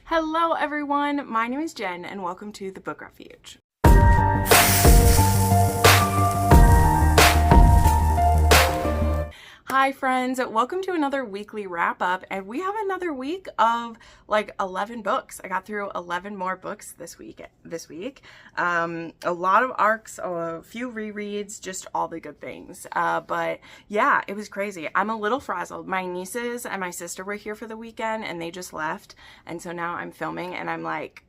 Hello everyone, my name is Jen and welcome to the Book Refuge. Hi friends, welcome to another weekly wrap up, and we have another week of like 11 books. I got through 11 more books this week. A lot of arcs, a few rereads, just all the good things. But yeah, it was crazy. I'm a little frazzled. My nieces and my sister were here for the weekend and they just left. And so now I'm filming and I'm like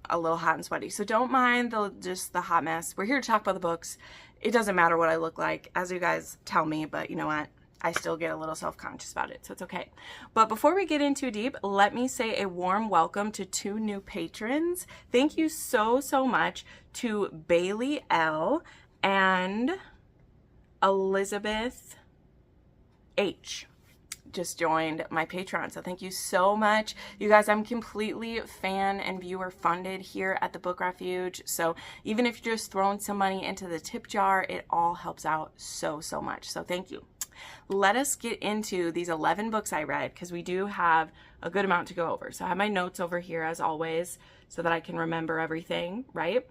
a little hot and sweaty. So don't mind the hot mess. We're here to talk about the books. It doesn't matter what I look like, as you guys tell me, but you know what? I still get a little self-conscious about it, so it's okay. But before we get in too deep, let me say a warm welcome to 2 new patrons. Thank you so much to Bailey L and Elizabeth H. Just joined my Patreon, so thank you so much. You guys, I'm completely fan and viewer funded here at the Book Refuge, so even if you're just throwing some money into the tip jar, it all helps out so much, so thank you. Let us get into these 11 books I read, because we do have a good amount to go over. So I have my notes over here as always so that I can remember everything, right?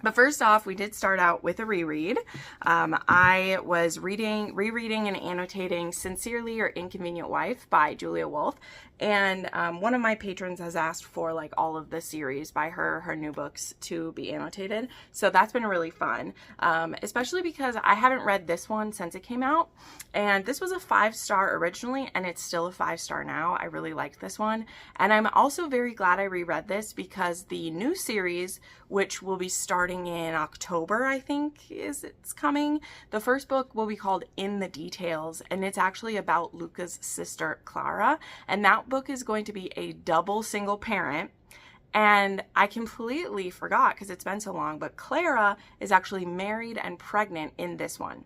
But first off, we did start out with a reread. I was rereading and annotating Sincerely Your Inconvenient Wife by Julia Wolf. And one of my patrons has asked for like all of the series by her new books to be annotated. So that's been really fun, especially because I haven't read this one since it came out. And this was a 5-star originally, and it's still a 5-star now. I really liked this one. And I'm also very glad I reread this because the new series, which will be starting in October, I think it's coming. The first book will be called In the Details, and it's actually about Luca's sister, Clara. And that book is going to be a double single parent. And I completely forgot because it's been so long, but Clara is actually married and pregnant in this one.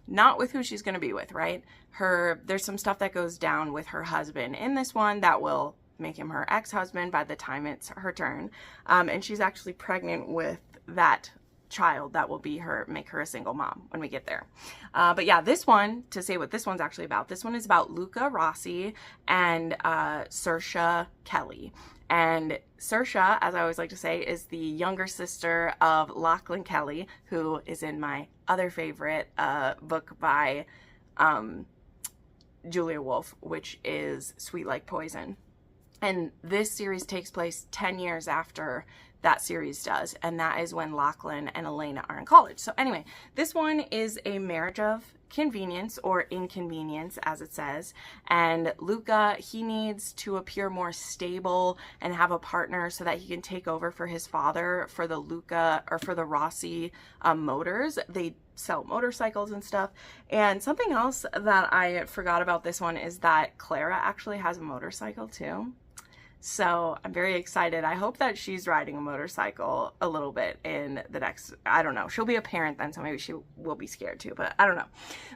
Not with who she's going to be with, right? There's some stuff that goes down with her husband in this one that will make him her ex-husband by the time it's her turn. And she's actually pregnant with that child that will be make her a single mom when we get there. But yeah, this one, to say what this one's actually about, this one is about Luca Rossi and Saoirse Kelly. And Saoirse, as I always like to say, is the younger sister of Lachlan Kelly, who is in my other favorite book by Julia Wolf, which is Sweet Like Poison. And this series takes place 10 years after that series does, and that is when Lachlan and Elena are in college. So anyway, this one is a marriage of convenience, or inconvenience as it says, and Luca, he needs to appear more stable and have a partner so that he can take over for his father for the Rossi Motors. They sell motorcycles and stuff. And something else that I forgot about this one is that Clara actually has a motorcycle too. So I'm very excited. I hope that she's riding a motorcycle a little bit in the next, I don't know. She'll be a parent then, so maybe she will be scared too, but I don't know.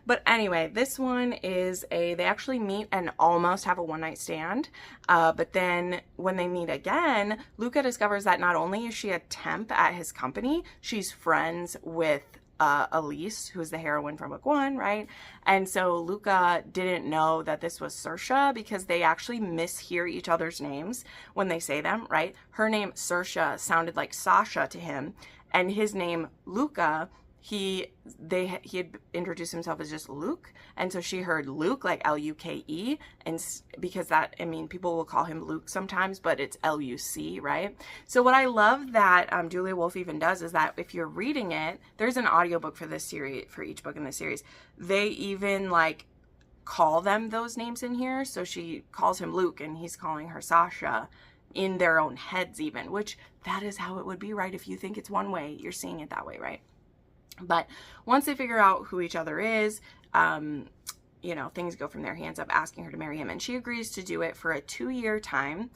But anyway, this one is they actually meet and almost have a one-night stand. But then when they meet again, Luca discovers that not only is she a temp at his company, she's friends with Elise, who's the heroine from book 1, right? And so Luca didn't know that this was Saoirse because they actually mishear each other's names when they say them, right? Her name Saoirse sounded like Sasha to him, and his name Luca, he had introduced himself as just Luke, and so she heard Luke, like L-U-K-E, and because that, I mean, people will call him Luke sometimes, but it's L-U-C, right? So what I love that Julia Wolf even does is that if you're reading it, there's an audiobook for this series, for each book in this series. They even like call them those names in here. So she calls him Luke and he's calling her Sasha in their own heads even, which that is how it would be, right? If you think it's one way, you're seeing it that way, right? But once they figure out who each other is, you know, things go from there. He ends up asking her to marry him, and she agrees to do it for a 2-year time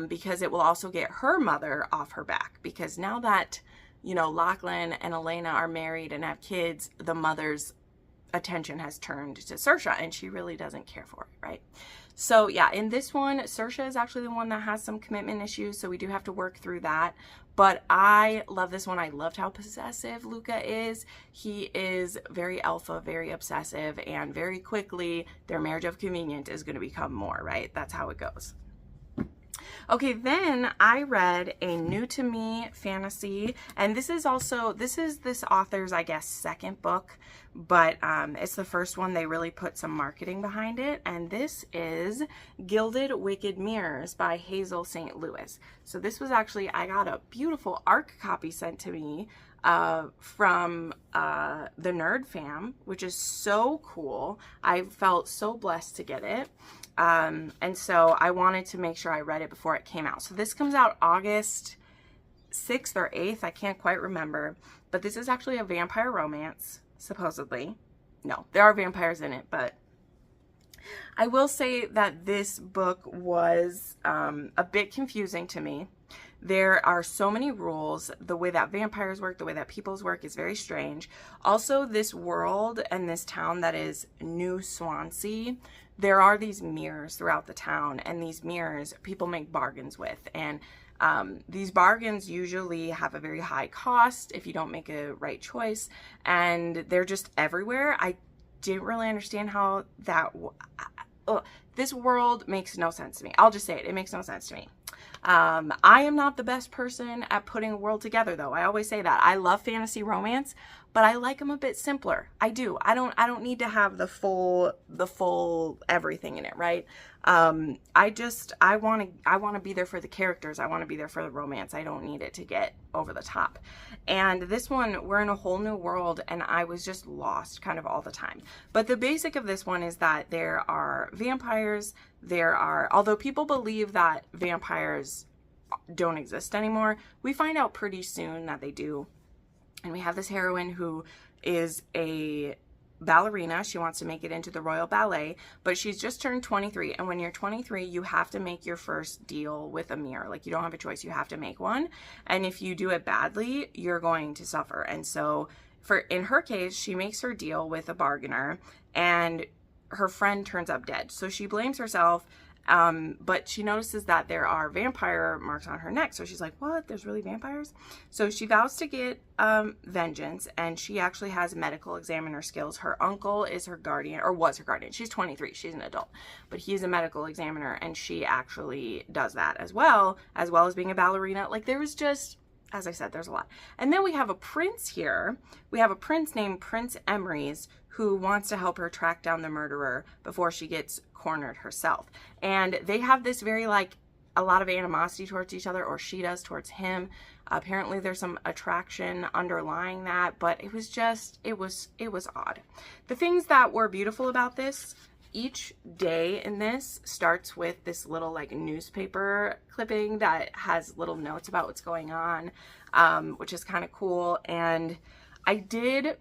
because it will also get her mother off her back. Because now that, you know, Lachlan and Elena are married and have kids, the mother's attention has turned to Saoirse, and she really doesn't care for it, right? So yeah, in this one, Saoirse is actually the one that has some commitment issues, so we do have to work through that. But I love this one. I loved how possessive Luca is. He is very alpha, very obsessive, and very quickly their marriage of convenience is going to become more, right? That's how it goes. Okay, then I read a new to me fantasy, and this is this author's, I guess, second book, but it's the first one. They really put some marketing behind it, and this is Gilded Wicked Mirrors by Hazel St. Louis. So this was actually, I got a beautiful ARC copy sent to me from the Nerd Fam, which is so cool. I felt so blessed to get it. And so I wanted to make sure I read it before it came out. So this comes out August 6th or 8th. I can't quite remember, but this is actually a vampire romance, supposedly. No, there are vampires in it, but I will say that this book was a bit confusing to me. There are so many rules. The way that vampires work, the way that peoples work is very strange. Also, this world and this town that is New Swansea, there are these mirrors throughout the town, and these mirrors people make bargains with. And these bargains usually have a very high cost if you don't make a right choice, and they're just everywhere. I didn't really understand how that... this world makes no sense to me. I'll just say it. It makes no sense to me. I am not the best person at putting a world together, though. I always say that. I love fantasy romance, but I like them a bit simpler. I do. I don't need to have the full everything in it, right? I want to be there for the characters. I want to be there for the romance. I don't need it to get over the top. And this one, we're in a whole new world, and I was just lost kind of all the time. But the basic of this one is that there are vampires. Although people believe that vampires don't exist anymore, we find out pretty soon that they do. And we have this heroine who is a ballerina. She wants to make it into the Royal Ballet, but she's just turned 23. And when you're 23, you have to make your first deal with a mirror. Like, you don't have a choice. You have to make one. And if you do it badly, you're going to suffer. And so in her case, she makes her deal with a bargainer, and her friend turns up dead. So she blames herself. But she notices that there are vampire marks on her neck. So she's like, what? There's really vampires? So she vows to get vengeance, and she actually has medical examiner skills. Her uncle is her guardian, or was her guardian. She's 23. She's an adult. But he's a medical examiner, and she actually does that as well as being a ballerina. Like, there was just... As I said, there's a lot. And then we have a prince here. We have a prince named Prince Meyers who wants to help her track down the murderer before she gets cornered herself. And they have this very, like, a lot of animosity towards each other, or she does towards him. Apparently there's some attraction underlying that, but it was just, it was odd. The things that were beautiful about this: each day in this starts with this little, like, newspaper clipping that has little notes about what's going on, which is kind of cool. And I did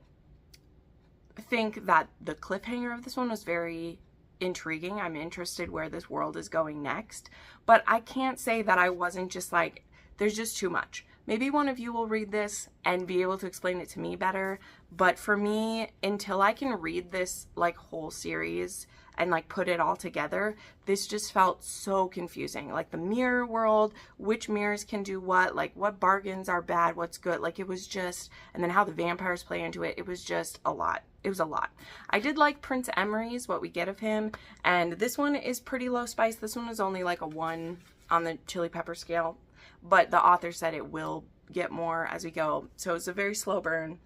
think that the cliffhanger of this one was very intriguing. I'm interested where this world is going next, but I can't say that I wasn't just like, there's just too much. Maybe one of you will read this and be able to explain it to me better, but for me, until I can read this, like, whole series and, like, put it all together, this just felt so confusing. Like, the mirror world, which mirrors can do what, like, what bargains are bad, what's good. Like, it was just, and then how the vampires play into it. It was just a lot. It was a lot. I did like Prince Meyers, what we get of him, and this one is pretty low spice. This one is only like a 1 on the chili pepper scale, but the author said it will get more as we go. So it's a very slow burn.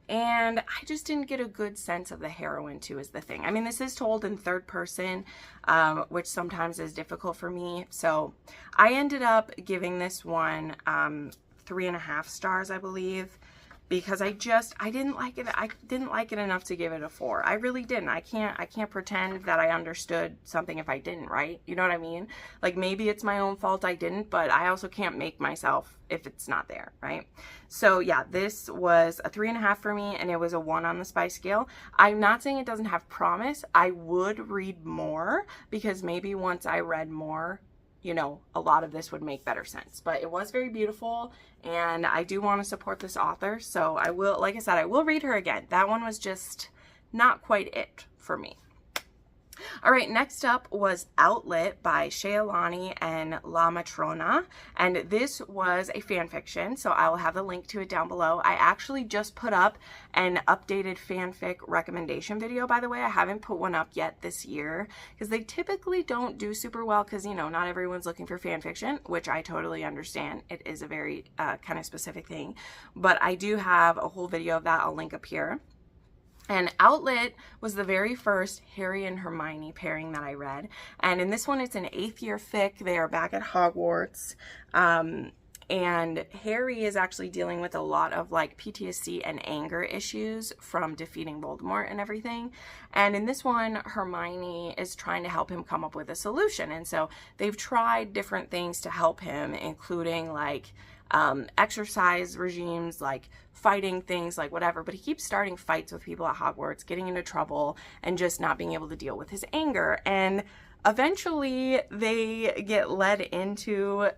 And I just didn't get a good sense of the heroine, too, is the thing. I mean, this is told in third person, which sometimes is difficult for me. So I ended up giving this one 3.5 stars, I believe, because I didn't like it. I didn't like it enough to give it a 4. I really didn't. I can't pretend that I understood something if I didn't, right? You know what I mean? Like, maybe it's my own fault I didn't, but I also can't make myself if it's not there, right? So yeah, this was a 3.5 for me, and it was a 1 on the spice scale. I'm not saying it doesn't have promise. I would read more, because maybe once I read more, you know, a lot of this would make better sense. But it was very beautiful, and I do want to support this author, so I will, like I said, I will read her again. That one was just not quite it for me. All right, next up was Outlet by Sheilani and La Matrona, and this was a fan fiction, so I will have the link to it down below. I actually just put up an updated fanfic recommendation video, by the way. I haven't put one up yet this year because they typically don't do super well because, you know, not everyone's looking for fan fiction, which I totally understand. It is a very kind of specific thing, but I do have a whole video of that. I'll link up here. And Outlet was the very first Harry and Hermione pairing that I read. And in this one, it's an 8th year fic. They are back at Hogwarts. And Harry is actually dealing with a lot of like PTSD and anger issues from defeating Voldemort and everything. And in this one, Hermione is trying to help him come up with a solution. And so they've tried different things to help him, including like exercise regimes, like fighting things, like whatever, but he keeps starting fights with people at Hogwarts, getting into trouble, and just not being able to deal with his anger. And eventually they get led into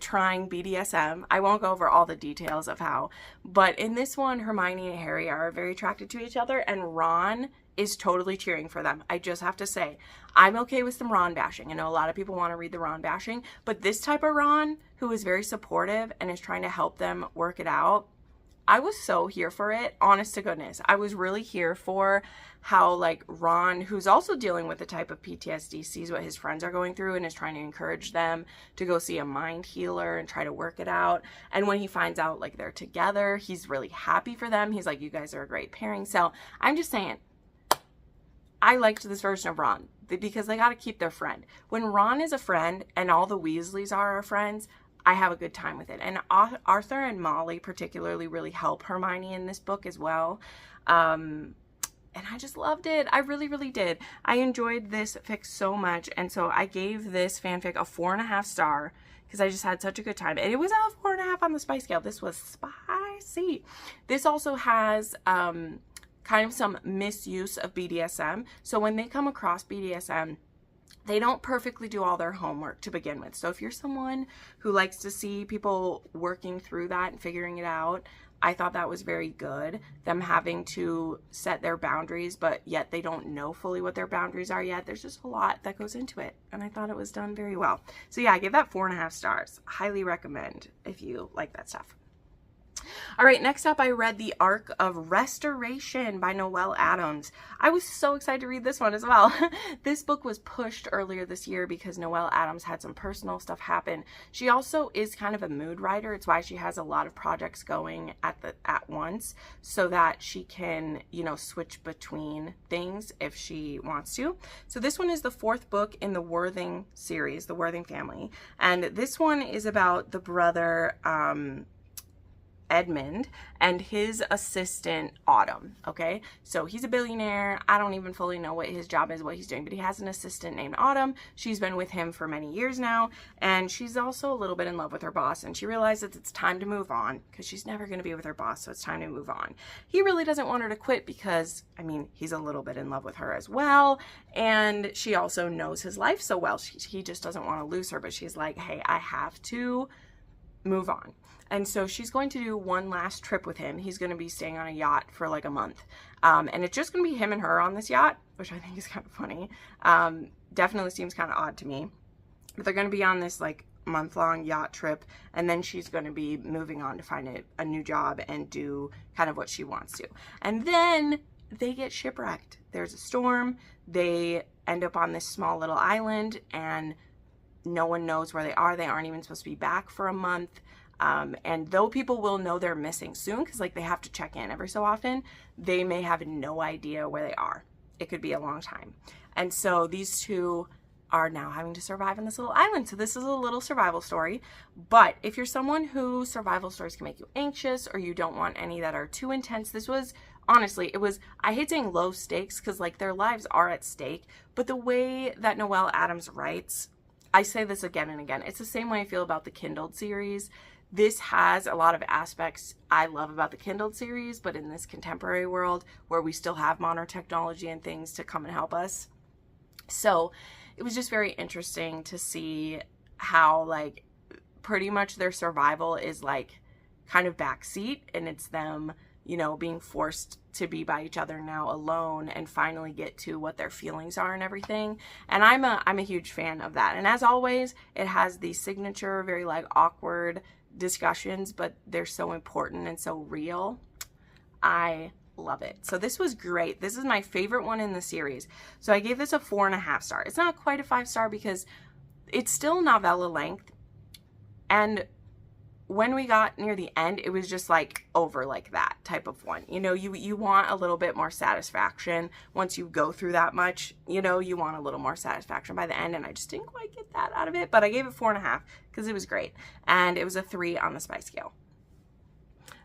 trying BDSM. I won't go over all the details of how, but in this one, Hermione and Harry are very attracted to each other, and Ron is totally cheering for them. I just have to say, I'm okay with some Ron bashing. I know a lot of people want to read the Ron bashing, but this type of Ron, who is very supportive and is trying to help them work it out, I was so here for it, honest to goodness. I was really here for how like Ron, who's also dealing with a type of PTSD, sees what his friends are going through and is trying to encourage them to go see a mind healer and try to work it out. And when he finds out like they're together, he's really happy for them. He's like, you guys are a great pairing. So I'm just saying, I liked this version of Ron because they got to keep their friend. When Ron is a friend and all the Weasleys are our friends, I have a good time with it. And Arthur and Molly particularly really help Hermione in this book as well. And I just loved it. I really, really did. I enjoyed this fic so much. And so I gave this fanfic a 4.5 star because I just had such a good time. And it was a 4.5 on the spice scale. This was spicy. This also has kind of some misuse of BDSM. So when they come across BDSM, they don't perfectly do all their homework to begin with. So if you're someone who likes to see people working through that and figuring it out, I thought that was very good. Them having to set their boundaries, but yet they don't know fully what their boundaries are yet. There's just a lot that goes into it. And I thought it was done very well. So yeah, I gave that 4.5 stars. Highly recommend if you like that stuff. All right, next up, I read The Arc of Restoration by Noelle Adams. I was so excited to read this one as well. This book was pushed earlier this year because Noelle Adams had some personal stuff happen. She also is kind of a mood writer. It's why she has a lot of projects going at once so that she can, you know, switch between things if she wants to. So this one is the 4th book in the Worthing series, the Worthing family. And this one is about the brother, Edmund, and his assistant Autumn. Okay, so he's a billionaire. I don't even fully know what his job is, what he's doing, but he has an assistant named Autumn. She's been with him for many years now, and she's also a little bit in love with her boss, and she realizes it's time to move on because she's never going to be with her boss, so it's time to move on. He really doesn't want her to quit because, I mean, he's a little bit in love with her as well, and she also knows his life so well. He just doesn't want to lose her, but she's like, hey, I have to move on. And so she's going to do one last trip with him. He's going to be staying on a yacht for like a month. And it's just going to be him and her on this yacht, which I think is kind of funny. Definitely seems kind of odd to me. But they're going to be on this like month-long yacht trip. And then she's going to be moving on to find a new job and do kind of what she wants to. And then they get shipwrecked. There's a storm. They end up on this small little island and no one knows where they are. They aren't even supposed to be back for a month. And though people will know they're missing soon, because like they have to check in every so often, they may have no idea where they are. It could be a long time. And so these two are now having to survive on this little island. So this is a little survival story. But if you're someone who survival stories can make you anxious or you don't want any that are too intense, this was, honestly, it was, I hate saying low stakes because like their lives are at stake. But the way that Noelle Adams writes, I say this again and again, it's the same way I feel about the Kindled series. This has a lot of aspects I love about the Kindled series, but in this contemporary world where we still have modern technology and things to come and help us. So it was just very interesting to see how like pretty much their survival is like kind of backseat, and it's them you know, being forced to be by each other now alone and finally get to what their feelings are and everything. And I'm a huge fan of that. And as always, it has the signature, very like awkward discussions, but they're so important and so real. I love it. So this was great. This is my favorite one in the series. So I gave this a 4.5 star. It's not quite a 5 star because it's still novella length. And when we got near the end, it was just like over like that type of one. You know, you want a little bit more satisfaction once you go through that much. You know, you want a little more satisfaction by the end, and I just didn't quite get that out of it. But I gave it 4.5 because it was great, and it was a 3 on the spice scale.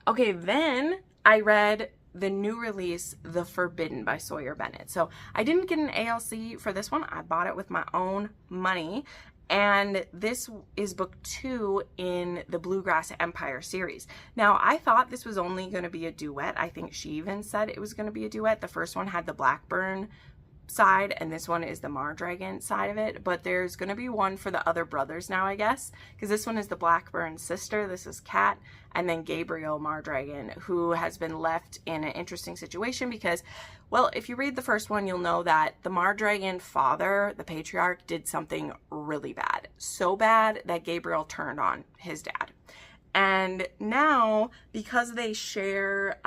Okay, then I read the new release, The Forbidden by Sawyer Bennett. So I didn't get an ALC for this one. I bought it with my own money. And this is book 2 in the Bluegrass Empire series. Now, I thought this was only going to be a duet. I think she even said it was going to be a duet. The first one had the Blackburn side, and this one is the Mardragon side of it. But there's going to be one for the other brothers now, I guess, because this one is the Blackburn sister. This is Kat, and then Gabriel Mardragon, who has been left in an interesting situation because, well, if you read the first one, you'll know that the Mardragon father, the patriarch, did something really bad. So bad that Gabriel turned on his dad. And now, because they share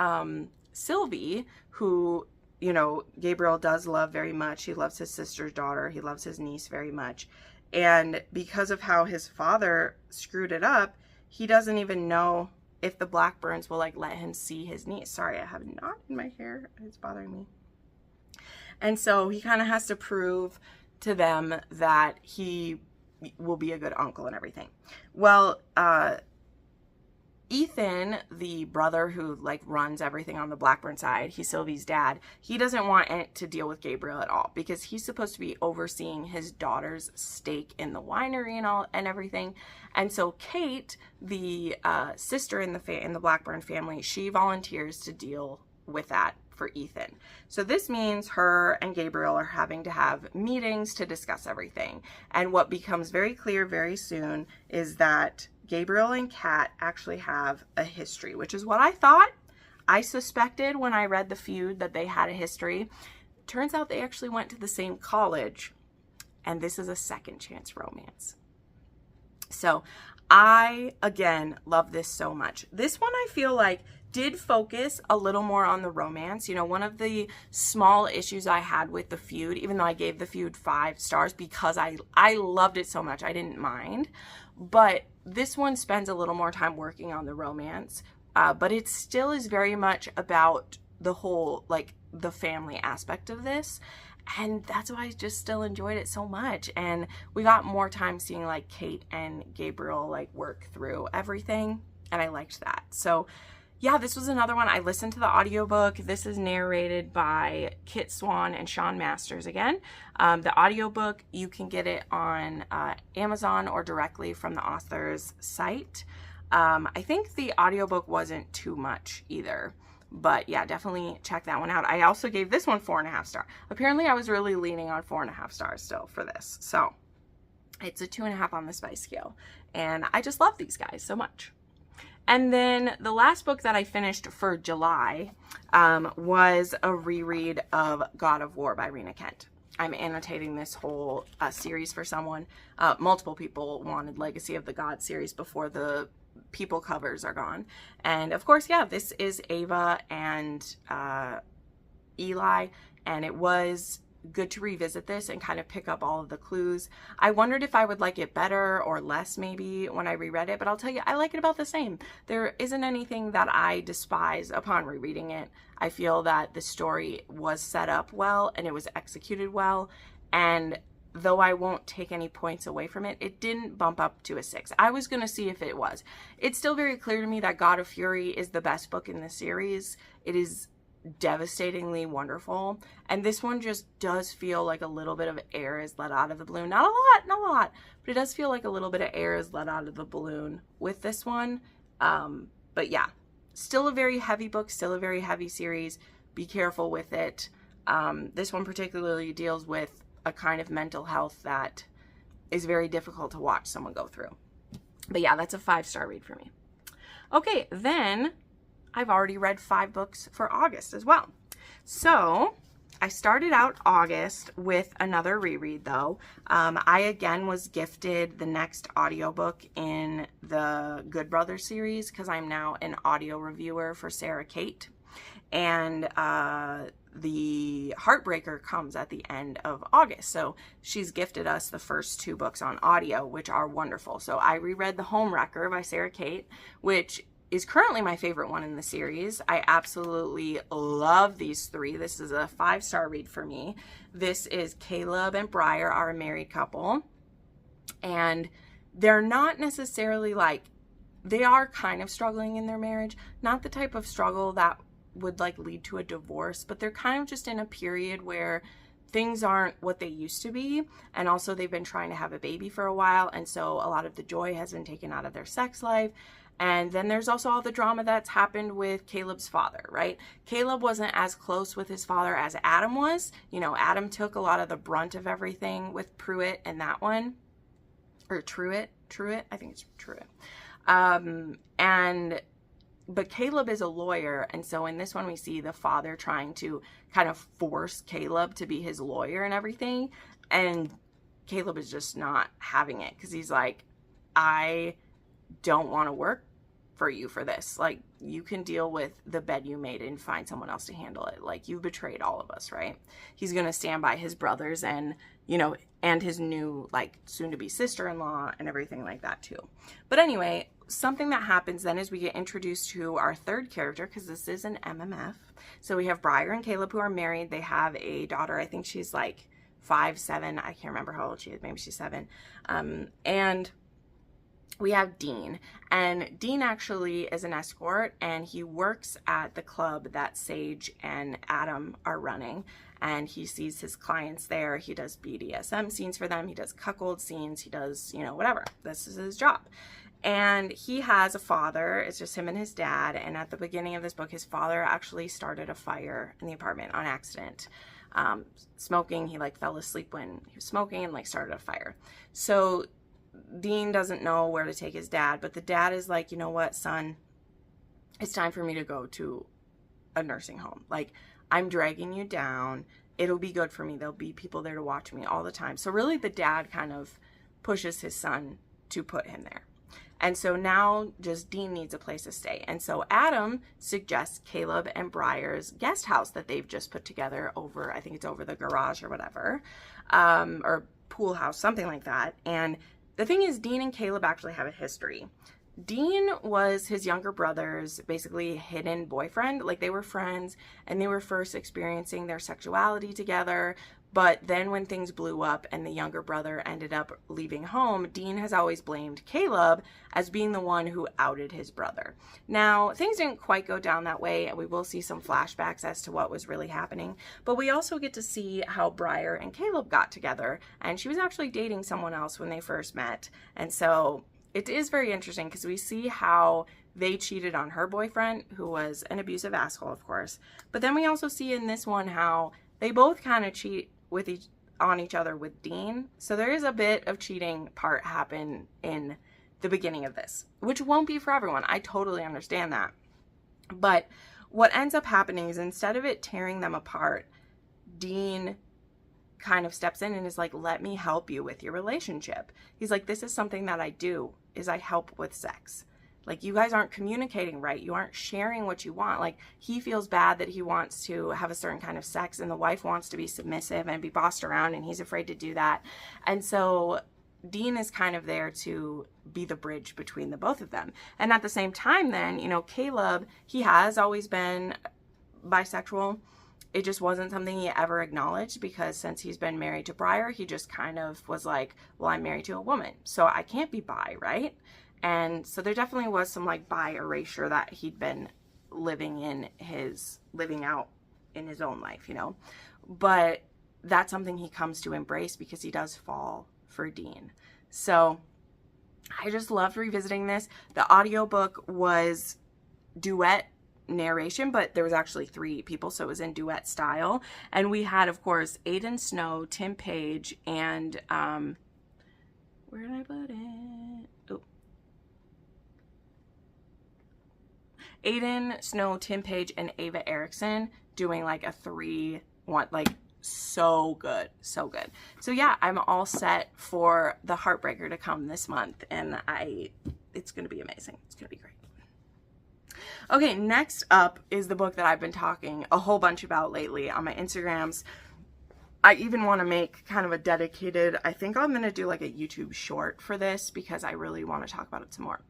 Sylvie, who, you know, Gabriel does love very much. He loves his sister's daughter. He loves his niece very much. And because of how his father screwed it up, he doesn't even know if the Blackburns will like let him see his niece. Sorry, I have a knot in my hair. It's bothering me. And so he kind of has to prove to them that he will be a good uncle and everything. Well, Ethan, the brother who like runs everything on the Blackburn side, he's Sylvie's dad, he doesn't want it to deal with Gabriel at all because he's supposed to be overseeing his daughter's stake in the winery and all and everything. And so Kate, the sister in the Blackburn family, she volunteers to deal with that for Ethan. So this means her and Gabriel are having to have meetings to discuss everything. And what becomes very clear very soon is that Gabriel and Kat actually have a history, which is what I thought. I suspected when I read the feud that they had a history. Turns out they actually went to the same college, and this is a second chance romance. So I, again, love this so much. This one I feel like did focus a little more on the romance. You know, one of the small issues I had with the feud, even though I gave the feud 5 stars because I loved it so much, I didn't mind. But this one spends a little more time working on the romance, but it still is very much about the whole, like, the family aspect of this. And that's why I just still enjoyed it so much. And we got more time seeing, like, Kate and Gabriel, like, work through everything. And I liked that. So, yeah, this was another one. I listened to the audiobook. This is narrated by Kit Swan and Sean Masters again. The audiobook, you can get it on Amazon or directly from the author's site. I think the audiobook wasn't too much either. But yeah, definitely check that one out. I also gave this one 4.5 stars. Apparently, I was really leaning on 4.5 stars still for this. So it's a 2.5 on the spice scale. And I just love these guys so much. And then the last book that I finished for July was a reread of God of War by Rena Kent. I'm annotating this whole series for someone. Multiple people wanted Legacy of the Gods series before the people covers are gone. And of course, yeah, this is Ava and Eli, and it was good to revisit this and kind of pick up all of the clues. I wondered if I would like it better or less maybe when I reread it, but I'll tell you, I like it about the same. There isn't anything that I despise upon rereading it. I feel that the story was set up well and it was executed well, and though I won't take any points away from it, it didn't bump up to a 6. I was going to see if it was. It's still very clear to me that God of Fury is the best book in the series. It is devastatingly wonderful, and this one just does feel like a little bit of air is let out of the balloon. Not a lot, but it does feel like a little bit of air is let out of the balloon with this one. But yeah, still a very heavy book, still a very heavy series. Be careful with it. This one particularly deals with a kind of mental health that is very difficult to watch someone go through. But yeah, that's a 5-star read for me. Okay, then I've already read 5 books for August as well. So I started out August with another reread though. I again was gifted the next audiobook in the Good Brothers series because I'm now an audio reviewer for Sarah Kate. And the Heartbreaker comes at the end of August. So she's gifted us the first 2 books on audio, which are wonderful. So I reread The Homewrecker by Sarah Kate, which is currently my favorite one in the series. I absolutely love these 3. This is a 5-star read for me. This is Caleb and Briar are a married couple. And they're not necessarily like, they are kind of struggling in their marriage. Not the type of struggle that would like lead to a divorce, but they're kind of just in a period where things aren't what they used to be, and also they've been trying to have a baby for a while, and so a lot of the joy has been taken out of their sex life. And then there's also all the drama that's happened with Caleb's father, right? Caleb wasn't as close with his father as Adam was. You know, Adam took a lot of the brunt of everything with Pruitt and that one, or Truitt, I think it's Truitt. But Caleb is a lawyer, and so in this one we see the father trying to kind of force Caleb to be his lawyer and everything, and Caleb is just not having it because he's like, I don't want to work for you for this. Like, you can deal with the bed you made and find someone else to handle it. Like, you betrayed all of us, right? He's going to stand by his brothers and, you know, and his new, like, soon-to-be sister-in-law and everything like that, too. But anyway, something that happens then is we get introduced to our 3rd character, because this is an MMF. So we have Briar and Caleb, who are married. They have a daughter. I think she's, like, 5, 7. I can't remember how old she is. Maybe she's 7. And we have Dean, and Dean actually is an escort, and he works at the club that Sage and Adam are running, and he sees his clients there. He does BDSM scenes for them. He does cuckold scenes. He does, you know, whatever. This is his job. And he has a father. It's just him and his dad, and at the beginning of this book, his father actually started a fire in the apartment on accident. Smoking, he like fell asleep when he was smoking and like started a fire. So Dean doesn't know where to take his dad, but the dad is like, you know what, son, it's time for me to go to a nursing home. Like, I'm dragging you down. It'll be good for me. There'll be people there to watch me all the time. So really the dad kind of pushes his son to put him there. And so now just Dean needs a place to stay. And so Adam suggests Caleb and Briar's guest house that they've just put together over, I think it's over the garage or whatever, or pool house, something like that. And the thing is, Dean and Caleb actually have a history. Dean was his younger brother's basically hidden boyfriend. Like, they were friends and they were first experiencing their sexuality together. But then when things blew up and the younger brother ended up leaving home, Dean has always blamed Caleb as being the one who outed his brother. Now, things didn't quite go down that way, and we will see some flashbacks as to what was really happening. But we also get to see how Briar and Caleb got together, and she was actually dating someone else when they first met. And so it is very interesting because we see how they cheated on her boyfriend, who was an abusive asshole, of course. But then we also see in this one how they both kind of cheat on each other with Dean. So there is a bit of cheating part happen in the beginning of this, which won't be for everyone. I totally understand that. But what ends up happening is, instead of it tearing them apart, Dean kind of steps in and is like, let me help you with your relationship. He's like, this is something that I do, is I help with sex. Like, you guys aren't communicating right. You aren't sharing what you want. Like, he feels bad that he wants to have a certain kind of sex, and the wife wants to be submissive and be bossed around, and he's afraid to do that. And so Dean is kind of there to be the bridge between the both of them. And at the same time then, you know, Caleb, he has always been bisexual. It just wasn't something he ever acknowledged, because since he's been married to Briar, he just kind of was like, well, I'm married to a woman, so I can't be bi, right? And so there definitely was some like bi erasure that he'd been living out in his own life, you know. But that's something he comes to embrace because he does fall for Dean. So I just loved revisiting this. The audiobook was duet narration, but there was actually 3 people, so it was in duet style. And we had, of course, Aiden Snow, Tim Page, and where did I put it? Oh. Aiden Snow, Tim Page, and Ava Erickson doing like a 3-1, like so good, so good. So yeah, I'm all set for the Heartbreaker to come this month, and it's gonna be amazing. It's gonna be great. Okay, next up is the book that I've been talking a whole bunch about lately on my Instagrams. I even want to make kind of a dedicated, I think I'm going to do like a YouTube short for this because I really want to talk about it some more.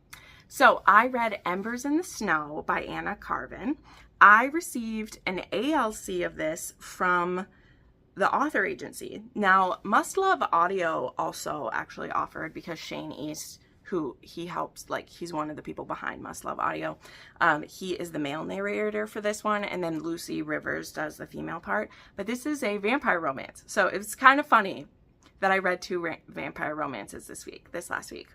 So I read Embers in the Snow by Anna Carvin. I received an ALC of this from the author agency. Now, Must Love Audio also actually offered, because Shane East, who he helps, like he's one of the people behind Must Love Audio, he is the male narrator for this one, and then Lucy Rivers does the female part. But this is a vampire romance, so it's kind of funny that I read 2 vampire romances this last week.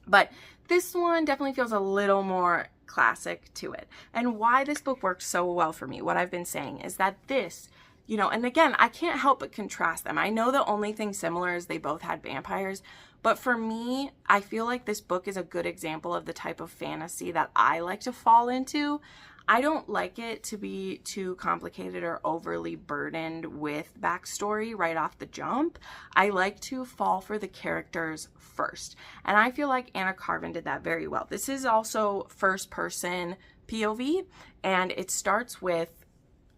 But this one definitely feels a little more classic to it. And why this book works so well for me, what I've been saying, is that this, you know, and again, I can't help but contrast them. I know the only thing similar is they both had vampires, but for me, I feel like this book is a good example of the type of fantasy that I like to fall into. I don't like it to be too complicated or overly burdened with backstory right off the jump. I like to fall for the characters first. And I feel like Anna Carvin did that very well. This is also first person POV, and it starts with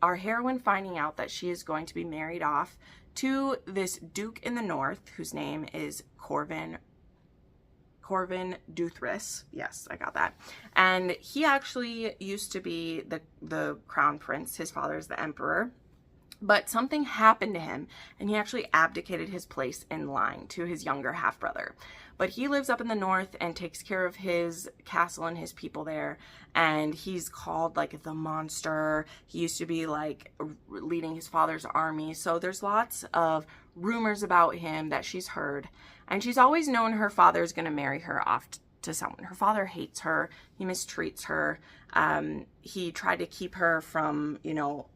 our heroine finding out that she is going to be married off to this Duke in the North, whose name is Corvin Duthris. Yes, I got that. And he actually used to be the crown prince. His father is the emperor. But something happened to him, and he actually abdicated his place in line to his younger half-brother. But he lives up in the north and takes care of his castle and his people there, and he's called like the monster. He used to be like leading his father's army, so there's lots of rumors about him that she's heard, and she's always known her father is going to marry her off to someone. Her father hates her. He mistreats her. He tried to keep her from, you know,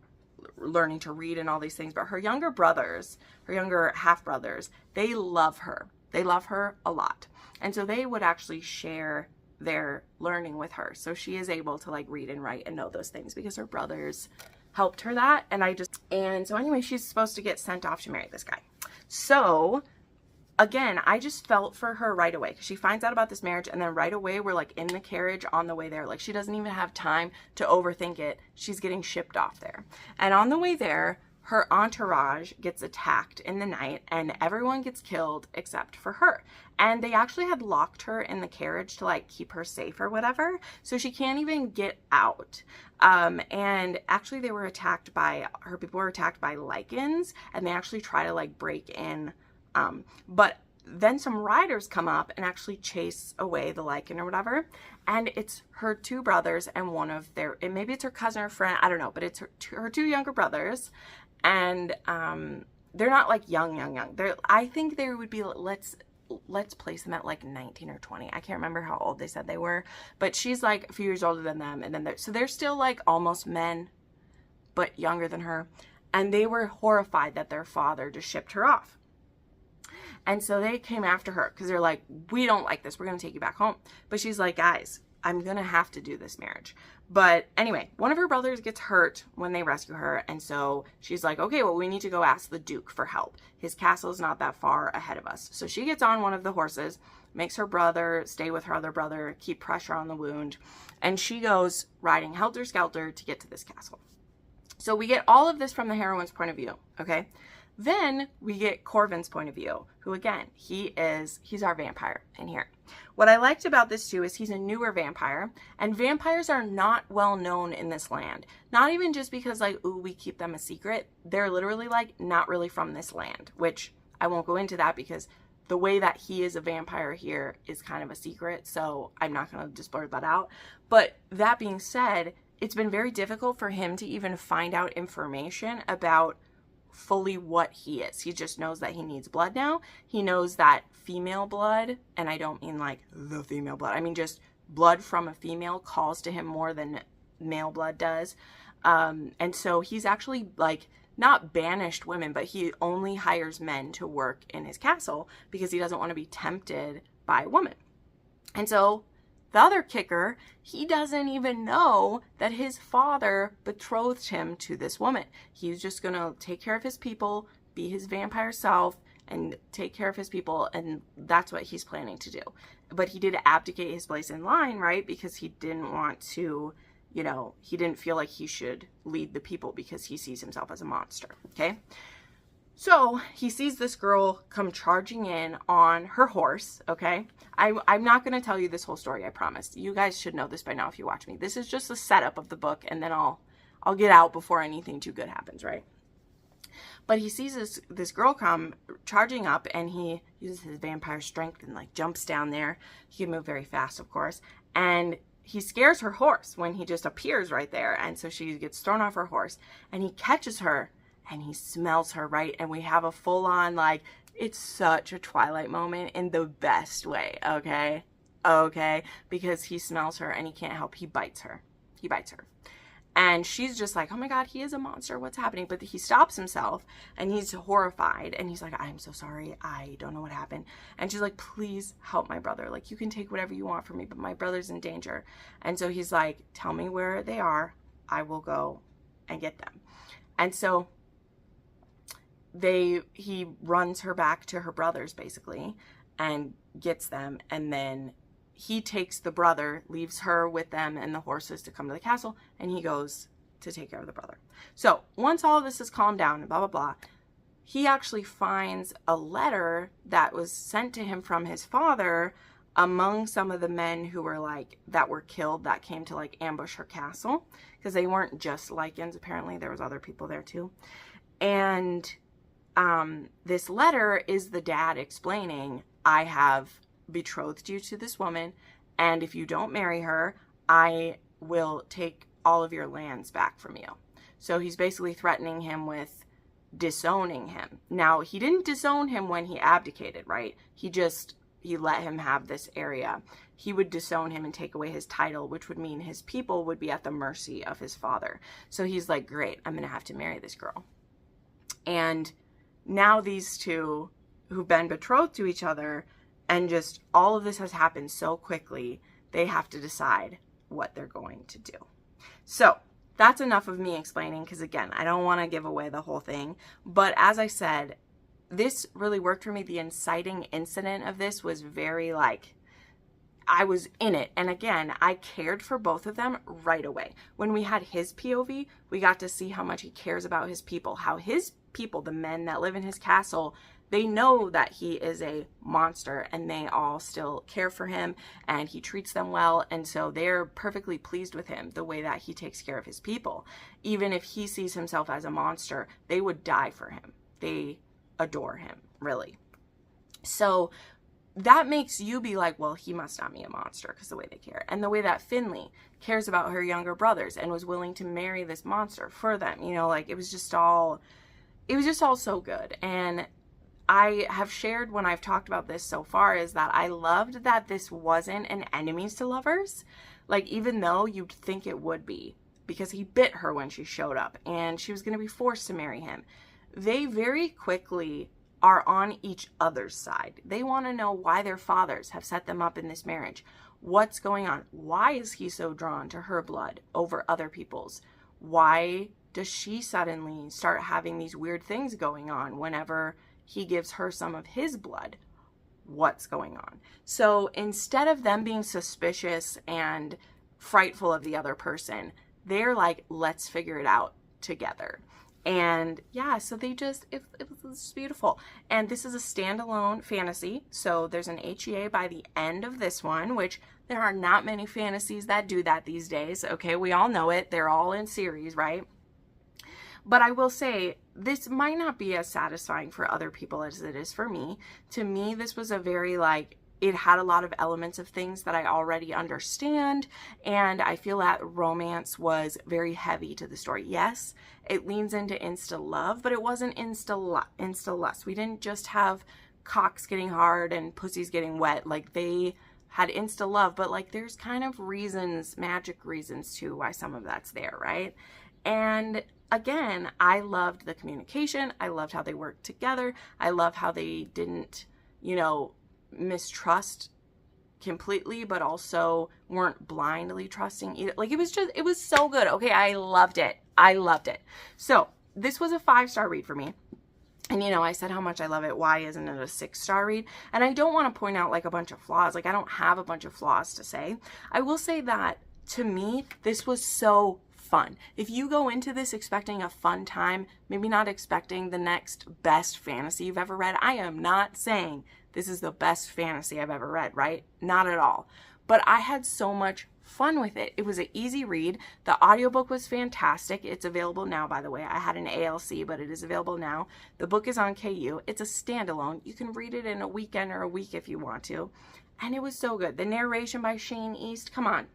learning to read and all these things, but her younger brothers, her younger half brothers, they love her. They love her a lot. And so they would actually share their learning with her. So she is able to like read and write and know those things because her brothers helped her that. And so anyway, she's supposed to get sent off to marry this guy. So again, I just felt for her right away because she finds out about this marriage, and then right away we're like in the carriage on the way there. Like she doesn't even have time to overthink it. She's getting shipped off there. And on the way there, her entourage gets attacked in the night and everyone gets killed except for her. And they actually had locked her in the carriage to like keep her safe or whatever. So she can't even get out. And actually they were attacked by, her people were attacked by lichens, and they actually try to like break in. But then some riders come up and actually chase away the lichen or whatever. And it's her 2 brothers and one of their, and maybe it's her cousin or friend, I don't know, but it's her 2 younger brothers. And they're not like young. I think they would be, let's place them at like 19 or 20. I can't remember how old they said they were, but she's like a few years older than them. And then they're still like almost men, but younger than her. And they were horrified that their father just shipped her off. And so they came after her because they're like, we don't like this. We're going to take you back home. But she's like, guys, I'm going to have to do this marriage. But anyway, one of her brothers gets hurt when they rescue her. And so she's like, okay, well, we need to go ask the Duke for help. His castle is not that far ahead of us. So she gets on one of the horses, makes her brother stay with her other brother, keep pressure on the wound. And she goes riding helter-skelter to get to this castle. So we get all of this from the heroine's point of view, okay? Then we get Corvin's point of view, who again, he's our vampire in here. What I liked about this too is he's a newer vampire, and vampires are not well known in this land. Not even just because like, ooh, we keep them a secret. They're literally like not really from this land, which I won't go into that because the way that he is a vampire here is kind of a secret. So I'm not going to just blurt that out. But that being said, it's been very difficult for him to even find out information about fully what he is. He just knows that he needs blood now. He knows that female blood, and I don't mean like the female blood, I mean just blood from a female calls to him more than male blood does. And so he's actually like not banished women, but he only hires men to work in his castle because he doesn't want to be tempted by a woman. And so The other kicker, he doesn't even know that his father betrothed him to this woman. He's just going to take care of his people, be his vampire self, and take care of his people, and that's what he's planning to do. But he did abdicate his place in line, right? Because he didn't want to, you know, he didn't feel like he should lead the people because he sees himself as a monster, okay? So he sees this girl come charging in on her horse, okay? I'm not going to tell you this whole story, I promise. You guys should know this by now if you watch me. This is just the setup of the book, and then I'll get out before anything too good happens, right? But he sees this girl come charging up, and he uses his vampire strength and like jumps down there. He can move very fast, of course. And he scares her horse when he just appears right there. And so she gets thrown off her horse, and he catches her and he smells her, right? And we have a full on, like, it's such a Twilight moment in the best way, okay? Okay? Because he smells her and he can't help. He bites her. He bites her. And she's just like, oh my God, he is a monster. What's happening? But he stops himself and he's horrified. And he's like, I'm so sorry. I don't know what happened. And she's like, please help my brother. Like, you can take whatever you want from me, but my brother's in danger. And so he's like, tell me where they are. I will go and get them. And so he runs her back to her brothers basically and gets them, and then he takes the brother, leaves her with them and the horses to come to the castle, and he goes to take care of the brother. So once all of this is calmed down and blah blah blah, he actually finds a letter that was sent to him from his father among some of the men who were like that were killed that came to like ambush her castle, because they weren't just Lycans, apparently there was other people there too. And this letter is the dad explaining, I have betrothed you to this woman, and if you don't marry her, I will take all of your lands back from you. So he's basically threatening him with disowning him. Now, he didn't disown him when he abdicated, right? He let him have this area. He would disown him and take away his title, which would mean his people would be at the mercy of his father. So he's like, great, I'm going to have to marry this girl. And now these two who've been betrothed to each other, and just all of this has happened so quickly, they have to decide what they're going to do. So that's enough of me explaining, because again, I don't want to give away the whole thing. But as I said, this really worked for me. The inciting incident of this was very like, I was in it. And again, I cared for both of them right away. When we had his POV, we got to see how much he cares about his people, how his people, the men that live in his castle, they know that he is a monster, and they all still care for him, and he treats them well. And so they're perfectly pleased with him, the way that he takes care of his people. Even if he sees himself as a monster, they would die for him. They adore him, really. So that makes you be like, well, he must not be a monster, because the way they care. And the way that Finley cares about her younger brothers and was willing to marry this monster for them, you know, like it was just all so good. And I have shared when I've talked about this so far is that I loved that this wasn't an enemies to lovers. Like, even though you'd think it would be, because he bit her when she showed up and she was going to be forced to marry him. They very quickly are on each other's side. They want to know why their fathers have set them up in this marriage. What's going on? Why is he so drawn to her blood over other people's? Why does she suddenly start having these weird things going on whenever he gives her some of his blood? What's going on? So instead of them being suspicious and frightful of the other person, they're like, let's figure it out together. And yeah, so they just, it was beautiful. And this is a standalone fantasy. So there's an HEA by the end of this one, which there are not many fantasies that do that these days. Okay, we all know it. They're all in series, right? But I will say, this might not be as satisfying for other people as it is for me. To me, this was a very like, it had a lot of elements of things that I already understand, and I feel that romance was very heavy to the story. Yes, it leans into insta-love, but it wasn't insta-lust. We didn't just have cocks getting hard and pussies getting wet. Like, they had insta-love, but like there's kind of reasons, magic reasons too, why some of that's there, right? And again, I loved the communication. I loved how they worked together. I love how they didn't, you know, mistrust completely, but also weren't blindly trusting either. Like, it was so good. Okay, I loved it. I loved it. So this was a 5-star read for me. And, you know, I said how much I love it. Why isn't it a 6-star read? And I don't want to point out like a bunch of flaws. Like, I don't have a bunch of flaws to say. I will say that to me, this was so fun. If you go into this expecting a fun time, maybe not expecting the next best fantasy you've ever read. I am not saying this is the best fantasy I've ever read, right? Not at all. But I had so much fun with it. It was an easy read. The audiobook was fantastic. It's available now, by the way. I had an ALC, but it is available now. The book is on KU. It's a standalone. You can read it in a weekend or a week if you want to. And it was so good. The narration by Shane East, come on.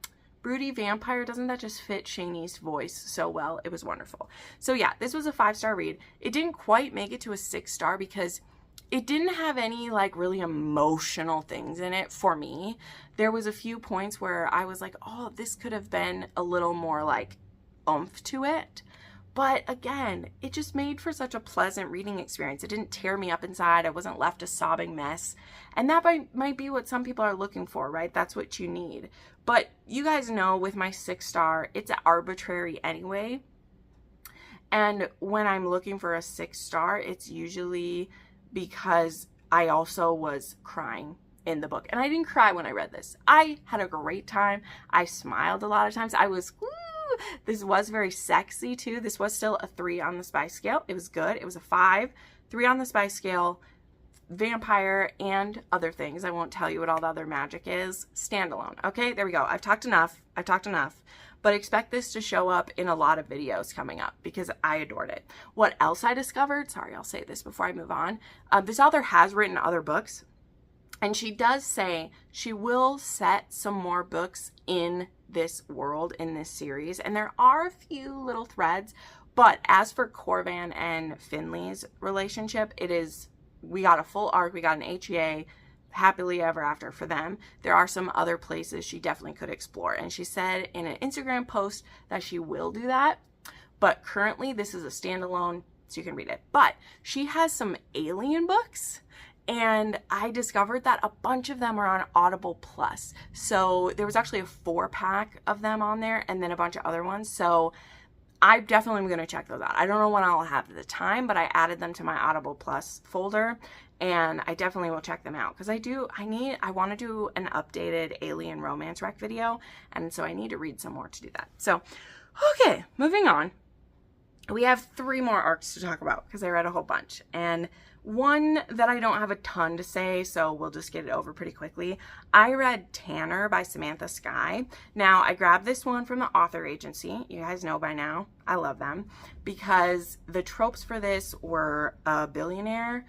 Broody vampire, doesn't that just fit Shane East's voice so well? It was wonderful. So yeah, this was a 5-star read. It didn't quite make it to a 6-star because it didn't have any like really emotional things in it for me. There was a few points where I was like, oh, this could have been a little more like oomph to it. But again, it just made for such a pleasant reading experience. It didn't tear me up inside. I wasn't left a sobbing mess. And that might be what some people are looking for, right? That's what you need. But you guys know with my 6-star, it's arbitrary anyway. And when I'm looking for a 6-star, it's usually because I also was crying in the book. And I didn't cry when I read this. I had a great time. I smiled a lot of times. I was, woo! This was very sexy too. This was still a 3 on the spice scale. It was good. It was a 5, 3 on the spice scale, vampire and other things. I won't tell you what all the other magic is. Standalone. Okay, there we go. I've talked enough. But expect this to show up in a lot of videos coming up because I adored it. What else I discovered? Sorry, I'll say this before I move on. This author has written other books. And she does say she will set some more books in this world, in this series. And there are a few little threads. But as for Corvan and Finley's relationship, we got a full arc. We got an HEA, happily ever after for them. There are some other places she definitely could explore. And she said in an Instagram post that she will do that. But currently, this is a standalone, so you can read it. But she has some alien books. And I discovered that a bunch of them are on Audible Plus. So there was actually a 4-pack of them on there and then a bunch of other ones. So I definitely am going to check those out. I don't know when I'll have the time, but I added them to my Audible Plus folder and I definitely will check them out because I want to do an updated alien romance rec video. And so I need to read some more to do that. So, okay, moving on. We have 3 more arcs to talk about because I read a whole bunch. And one that I don't have a ton to say, so we'll just get it over pretty quickly. I read Tanner by Samantha Skye. Now, I grabbed this one from the author agency. You guys know by now, I love them. Because the tropes for this were a billionaire,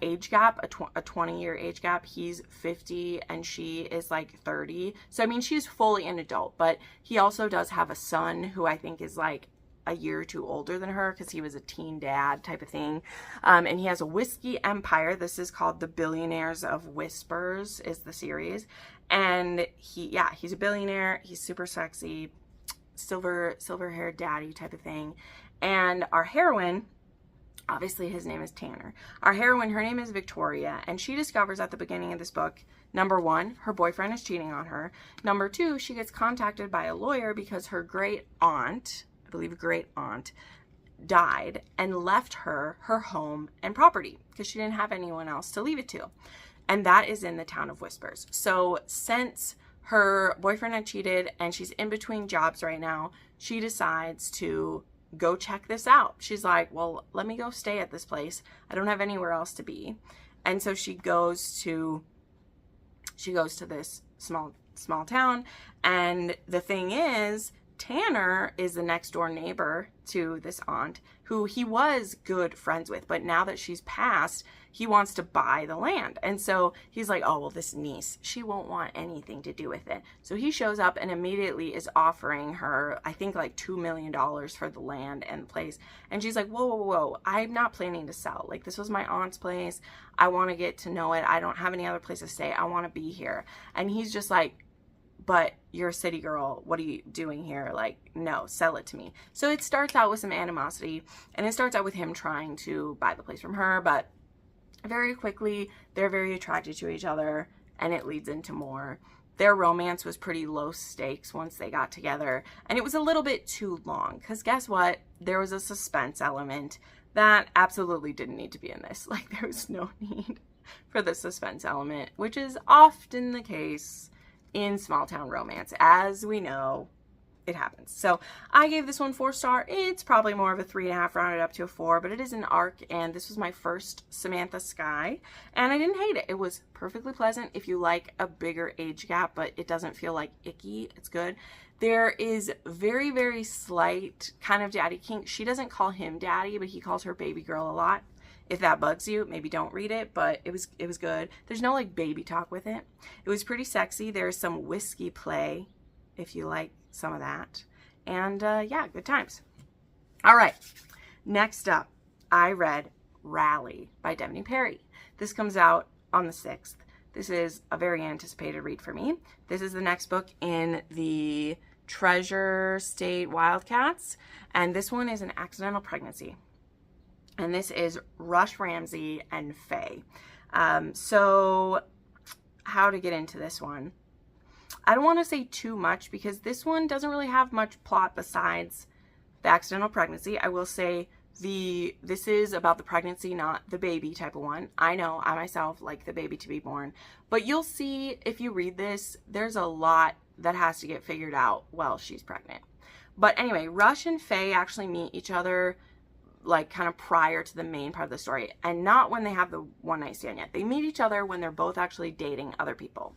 age gap, a 20-year age gap. He's 50 and she is like 30. So, I mean, she's fully an adult. But he also does have a son who I think is like a year or 2 older than her because he was a teen dad type of thing. And he has a whiskey empire. This is called The Billionaires of Whispers is the series. And he's a billionaire. He's super sexy, silver haired daddy type of thing. And our heroine, obviously his name is Tanner. Our heroine, her name is Victoria. And she discovers at the beginning of this book, number 1, her boyfriend is cheating on her. Number 2, she gets contacted by a lawyer because her great aunt died and left her home and property because she didn't have anyone else to leave it to. And that is in the town of Whispers. So since her boyfriend had cheated and she's in between jobs right now, she decides to go check this out. She's like, well, let me go stay at this place. I don't have anywhere else to be. And so she goes to this small town. And the thing is, Tanner is the next door neighbor to this aunt who he was good friends with, but now that she's passed, he wants to buy the land. And so he's like, oh, well, this niece, she won't want anything to do with it. So he shows up and immediately is offering her, I think like $2 million for the land and the place. And she's like, whoa, I'm not planning to sell. Like, this was my aunt's place. I want to get to know it. I don't have any other place to stay. I want to be here. And he's just like, but you're a city girl. What are you doing here? Like, no, sell it to me. So it starts out with some animosity, and it starts out with him trying to buy the place from her, but very quickly, they're very attracted to each other, and it leads into more. Their romance was pretty low stakes once they got together, and it was a little bit too long, because guess what? There was a suspense element that absolutely didn't need to be in this. Like, there was no need for the suspense element, which is often the case in small town romance. As we know, it happens. So I gave this one 4-star. It's probably more of a 3.5 rounded up to a 4, but it is an arc, and this was my first Samantha Skye, and I didn't hate it. It was perfectly pleasant. If you like a bigger age gap, but it doesn't feel like icky, it's good. There is very, very slight kind of daddy kink. She doesn't call him daddy, but he calls her baby girl a lot. If that bugs you, maybe don't read it, but it was good. There's no like baby talk with it. It was pretty sexy. There's some whiskey play, if you like some of that. And yeah, good times. All right, next up, I read Rally by Devney Perry. This comes out on the 6th. This is a very anticipated read for me. This is the next book in the Treasure State Wildcats, and this one is an accidental pregnancy. And this is Rush Ramsey and Faye. So how to get into this one? I don't want to say too much because this one doesn't really have much plot besides the accidental pregnancy. I will say this is about the pregnancy, not the baby type of one. I know, I myself like the baby to be born. But you'll see if you read this, there's a lot that has to get figured out while she's pregnant. But anyway, Rush and Faye actually meet each other like kind of prior to the main part of the story, and not when they have the one night stand yet. They meet each other when they're both actually dating other people,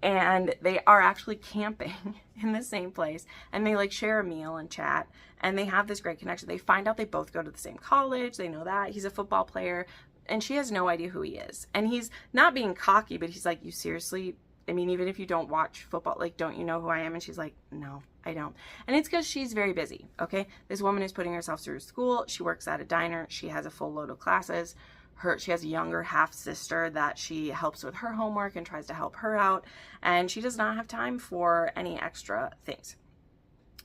and they are actually camping in the same place, and they like share a meal and chat, and they have this great connection. They find out they both go to the same college. They know that he's a football player, and she has no idea who he is. And he's not being cocky, but he's like, you seriously, I mean, even if you don't watch football, like, don't you know who I am? And she's like, no, I don't. And it's because she's very busy, okay? This woman is putting herself through school. She works at a diner. She has a full load of classes. She has a younger half-sister that she helps with her homework and tries to help her out. And she does not have time for any extra things.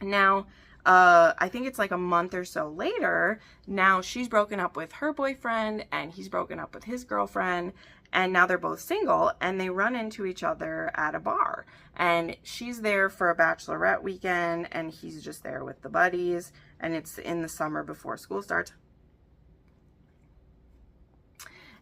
Now, I think it's like a month or so later, now she's broken up with her boyfriend and he's broken up with his girlfriend. And now they're both single, and they run into each other at a bar. And she's there for a bachelorette weekend, and he's just there with the buddies. And it's in the summer before school starts.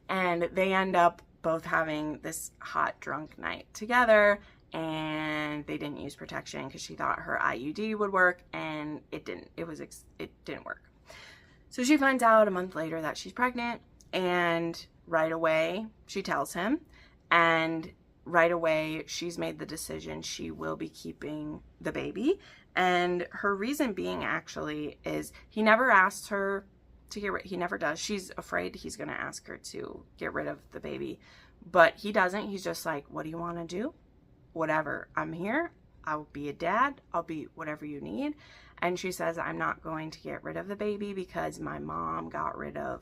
And they end up both having this hot drunk night together. And they didn't use protection because she thought her IUD would work, and it didn't. It didn't work. So she finds out a month later that she's pregnant, and right away she tells him, and right away she's made the decision she will be keeping the baby. And her reason being actually is he never asked her to get rid. He never does. She's afraid he's going to ask her to get rid of the baby, but he doesn't. He's just like, what do you want to do? Whatever. I'm here. I'll be a dad. I'll be whatever you need. And she says, I'm not going to get rid of the baby because my mom got rid of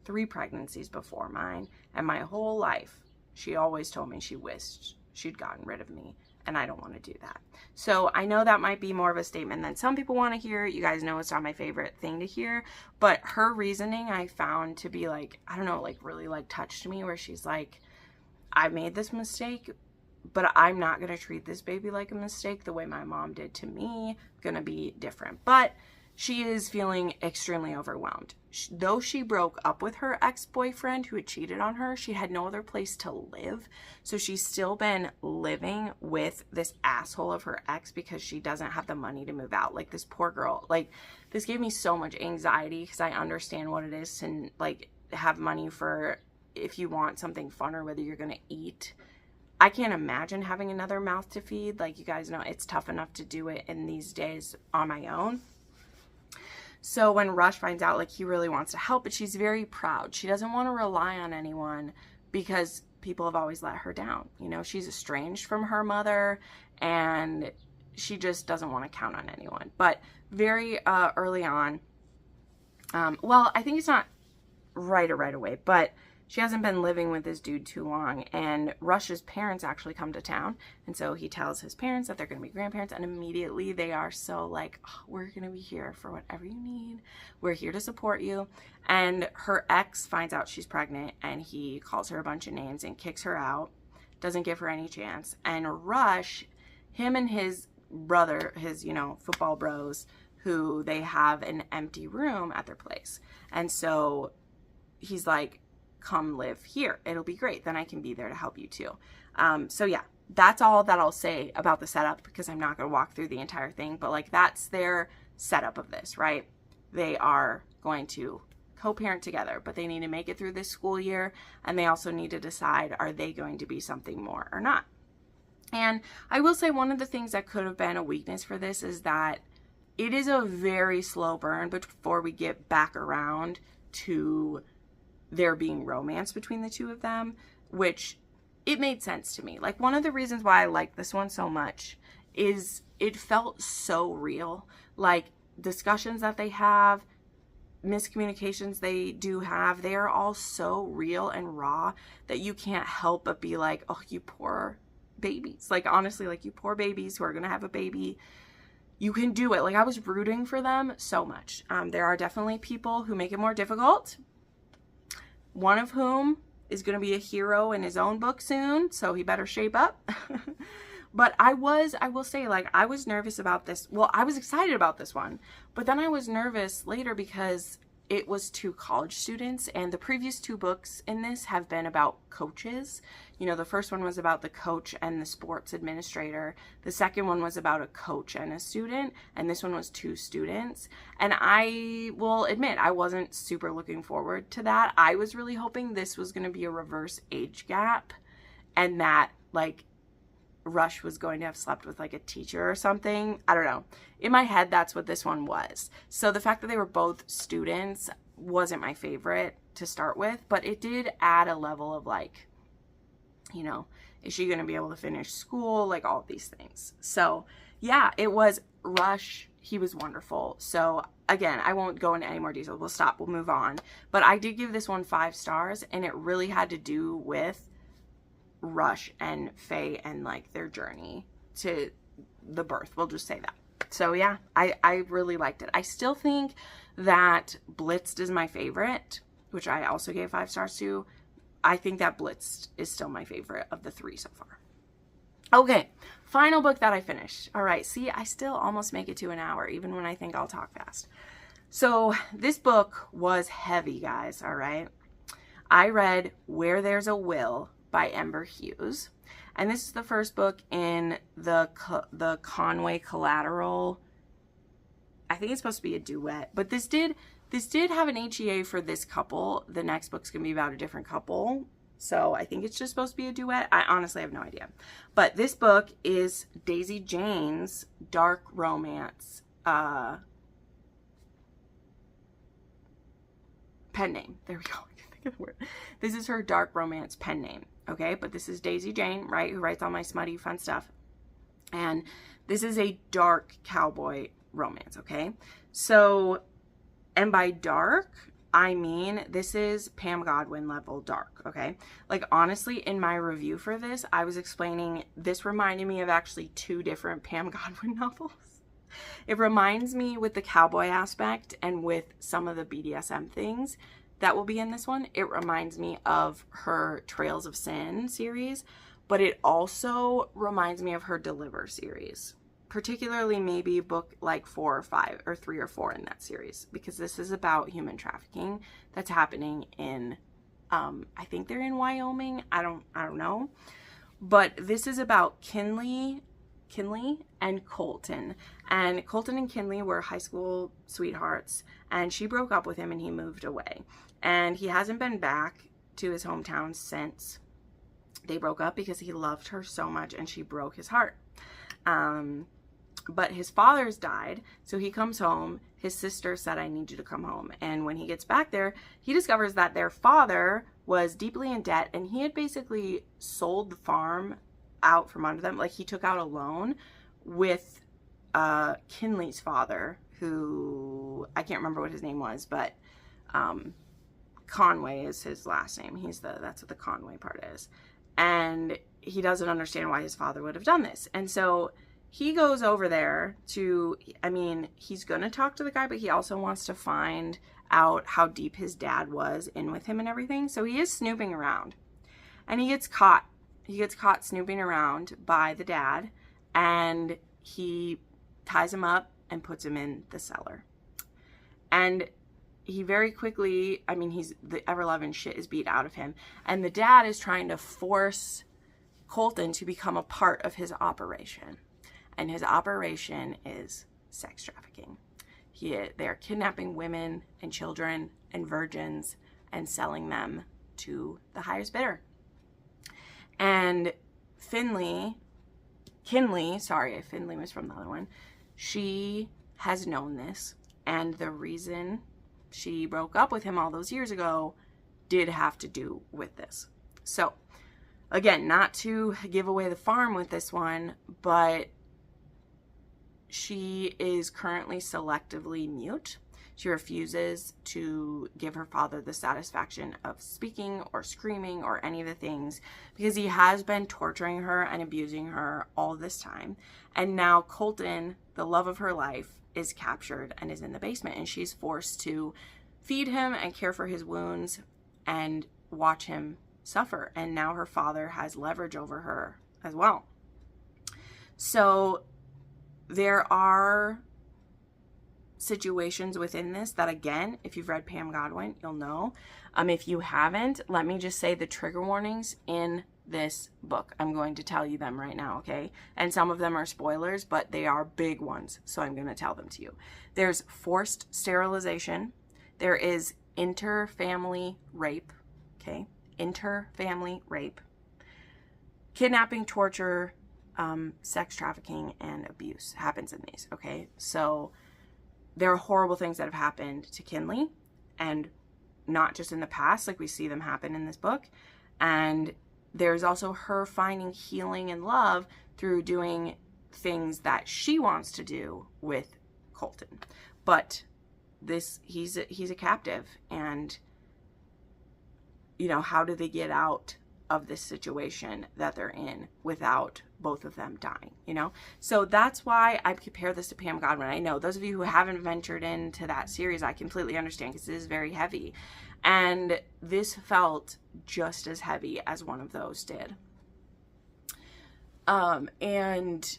3 pregnancies before mine, and my whole life she always told me she wished she'd gotten rid of me, and I don't want to do that. So I know that might be more of a statement than some people want to hear. You guys know it's not my favorite thing to hear, but her reasoning I found to be like, I don't know, like really like touched me, where she's like, I made this mistake, but I'm not going to treat this baby like a mistake the way my mom did to me. I'm going to be different. But she is feeling extremely overwhelmed. Though she broke up with her ex-boyfriend who had cheated on her, she had no other place to live. So she's still been living with this asshole of her ex because she doesn't have the money to move out. Like, this poor girl. Like, this gave me so much anxiety because I understand what it is to, like, have money for if you want something fun or whether you're going to eat. I can't imagine having another mouth to feed. Like, you guys know, it's tough enough to do it in these days on my own. So when Rush finds out, like, he really wants to help, but she's very proud. She doesn't want to rely on anyone because people have always let her down. You know, she's estranged from her mother, and she just doesn't want to count on anyone. But very early on, well, I think it's not right away, but she hasn't been living with this dude too long, and Rush's parents actually come to town, and so he tells his parents that they're going to be grandparents, and immediately they are so like, oh, we're going to be here for whatever you need. We're here to support you. And her ex finds out she's pregnant, and he calls her a bunch of names and kicks her out. doesn't give her any chance. And Rush, him and his brother, his, football bros, who they have an empty room at their place. And so he's like, come live here. It'll be great. Then I can be there to help you too. So yeah, that's all that I'll say about the setup, because I'm not going to walk through the entire thing, but like that's their setup of this, right? They are going to co-parent together, but they need to make it through this school year, and they also need to decide, are they going to be something more or not? And I will say one of the things that could have been a weakness for this is that it is a very slow burn before we get back around to there being romance between the two of them, which it made sense to me. Like, one of the reasons why I like this one so much is it felt so real. Like, discussions that they have, miscommunications they do have, they are all so real and raw that you can't help but be like, oh, you poor babies. Like, honestly, like, you poor babies who are gonna have a baby. You can do it. Like, I was rooting for them so much. There are definitely people who make it more difficult, one of whom is going to be a hero in his own book soon, so he better shape up. But I will say, like, I was nervous about this. Well, I was excited about this one, but then I was nervous later because it was 2 college students, and the previous 2 books in this have been about coaches. The first one was about the coach and the sports administrator. The second one was about a coach and a student, and this one was 2 students. And I will admit, I wasn't super looking forward to that. I was really hoping this was going to be a reverse age gap, and that, like, Rush was going to have slept with like a teacher or something. I don't know. In my head, that's what this one was. So the fact that they were both students wasn't my favorite to start with, but it did add a level of like, is she going to be able to finish school? Like, all of these things. So yeah, it was Rush. He was wonderful. So again, I won't go into any more detail. We'll stop. We'll move on. But I did give this one 5 stars, and it really had to do with Rush and Faye and like their journey to the birth. We'll just say that. So yeah, I really liked it. I still think that Blitzed is my favorite, which I also gave 5 stars to. I think that Blitzed is still my favorite of the 3 so far. Okay, final book that I finished. All right, see, I still almost make it to an hour, even when I think I'll talk fast. So this book was heavy, guys, all right? I read Where There's a Will by Ember Hughes. And this is the first book in the Conway Collateral. I think it's supposed to be a duet, but this did have an HEA for this couple. The next book's gonna be about a different couple, so I think it's just supposed to be a duet. I honestly have no idea. But this book is Daisy Jane's dark romance pen name. There we go. I can think of the word. This is her dark romance pen name. Okay, but this is Daisy Jane, right, who writes all my smutty fun stuff. And this is a dark cowboy romance, okay? So, and by dark, I mean this is Pam Godwin level dark, okay? Like, honestly, in my review for this, I was explaining this reminded me of actually 2 different Pam Godwin novels. It reminds me with the cowboy aspect and with some of the BDSM things that will be in this one. It reminds me of her Trails of Sin series, but it also reminds me of her Deliver series, particularly maybe book like 4 or 5 or 3 or 4 in that series, because this is about human trafficking that's happening in I think they're in Wyoming. I don't know, but this is about Kinley and Colton. And Colton and Kinley were high school sweethearts, and she broke up with him and he moved away. And he hasn't been back to his hometown since they broke up, because he loved her so much and she broke his heart. But his father's died, so he comes home. His sister said, I need you to come home. And when he gets back there, he discovers that their father was deeply in debt, and he had basically sold the farm out from under them. Like, he took out a loan with Kinley's father, who I can't remember what his name was, but Conway is his last name. That's what the Conway part is. And he doesn't understand why his father would have done this. And so he goes over there to, he's going to talk to the guy, but he also wants to find out how deep his dad was in with him and everything. So he is snooping around, and he gets caught. he gets caught snooping around by the dad, and he ties him up and puts him in the cellar. And he very quickly, I mean, the ever-loving shit is beat out of him. And the dad is trying to force Colton to become a part of his operation. And his operation is sex trafficking. They're kidnapping women and children and virgins and selling them to the highest bidder. And Finley was from the other one. She has known this, and the reason she broke up with him all those years ago did have to do with this. So, again, not to give away the farm with this one, but she is currently selectively mute. She refuses to give her father the satisfaction of speaking or screaming or any of the things, because he has been torturing her and abusing her all this time. And now Colton, the love of her life, is captured and is in the basement, and she's forced to feed him and care for his wounds and watch him suffer. And now her father has leverage over her as well. So there are situations within this that, again, if you've read Pam Godwin, you'll know. If you haven't, let me just say the trigger warnings in this book. I'm going to tell you them right now, okay? And some of them are spoilers, but they are big ones, so I'm going to tell them to you. There's forced sterilization. There is inter-family rape, okay? Inter-family rape. Kidnapping, torture, sex trafficking, and abuse happens in these, okay? So there are horrible things that have happened to Kinley, and not just in the past, like we see them happen in this book. And there's also her finding healing and love through doing things that she wants to do with Colton. But he's a captive, and you know, how do they get out of this situation that they're in without both of them dying, you know? So that's why I compare this to Pam Godwin. I know those of you who haven't ventured into that series, I completely understand, because it is very heavy. And this felt just as heavy as one of those did. And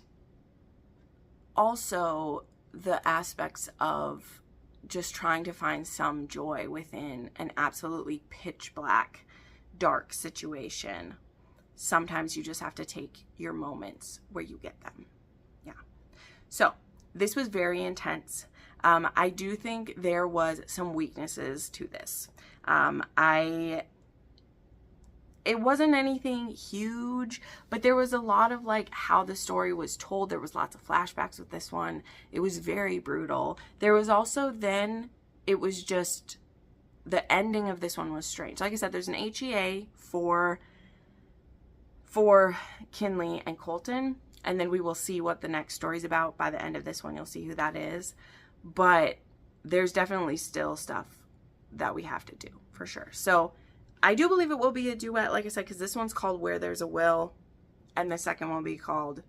also the aspects of just trying to find some joy within an absolutely pitch black, dark situation. Sometimes you just have to take your moments where you get them. Yeah. So this was very intense. I do think there was some weaknesses to this. It wasn't anything huge, but there was a lot of like how the story was told. There was lots of flashbacks with this one. It was very brutal. There was also then, it was just, the ending of this one was strange. Like I said, there's an HEA for Kinley and Colton, and then we will see what the next story's about. By the end of this one, you'll see who that is. But there's definitely still stuff that we have to do, for sure. So I do believe it will be a duet, like I said, because this one's called Where There's a Will, and the second one will be called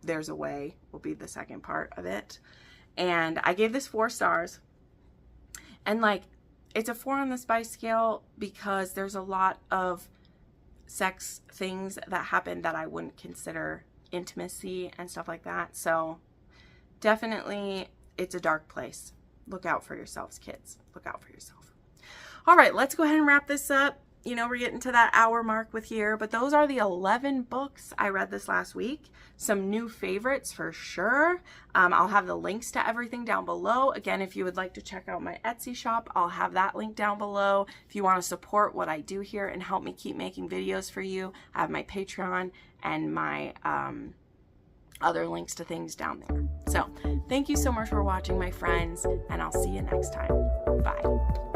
There's a Way, will be the second part of it. And I gave this 4 stars. And like, it's a 4 on the spice scale because there's a lot of sex things that happen that I wouldn't consider intimacy and stuff like that. So definitely, it's a dark place. Look out for yourselves, kids. Look out for yourself. All right, let's go ahead and wrap this up. You know, we're getting to that hour mark with here, but those are the 11 books I read this last week. Some new favorites for sure. I'll have the links to everything down below. Again, if you would like to check out my Etsy shop, I'll have that link down below. If you want to support what I do here and help me keep making videos for you, I have my Patreon and my other links to things down there. So thank you so much for watching, my friends, and I'll see you next time. Bye.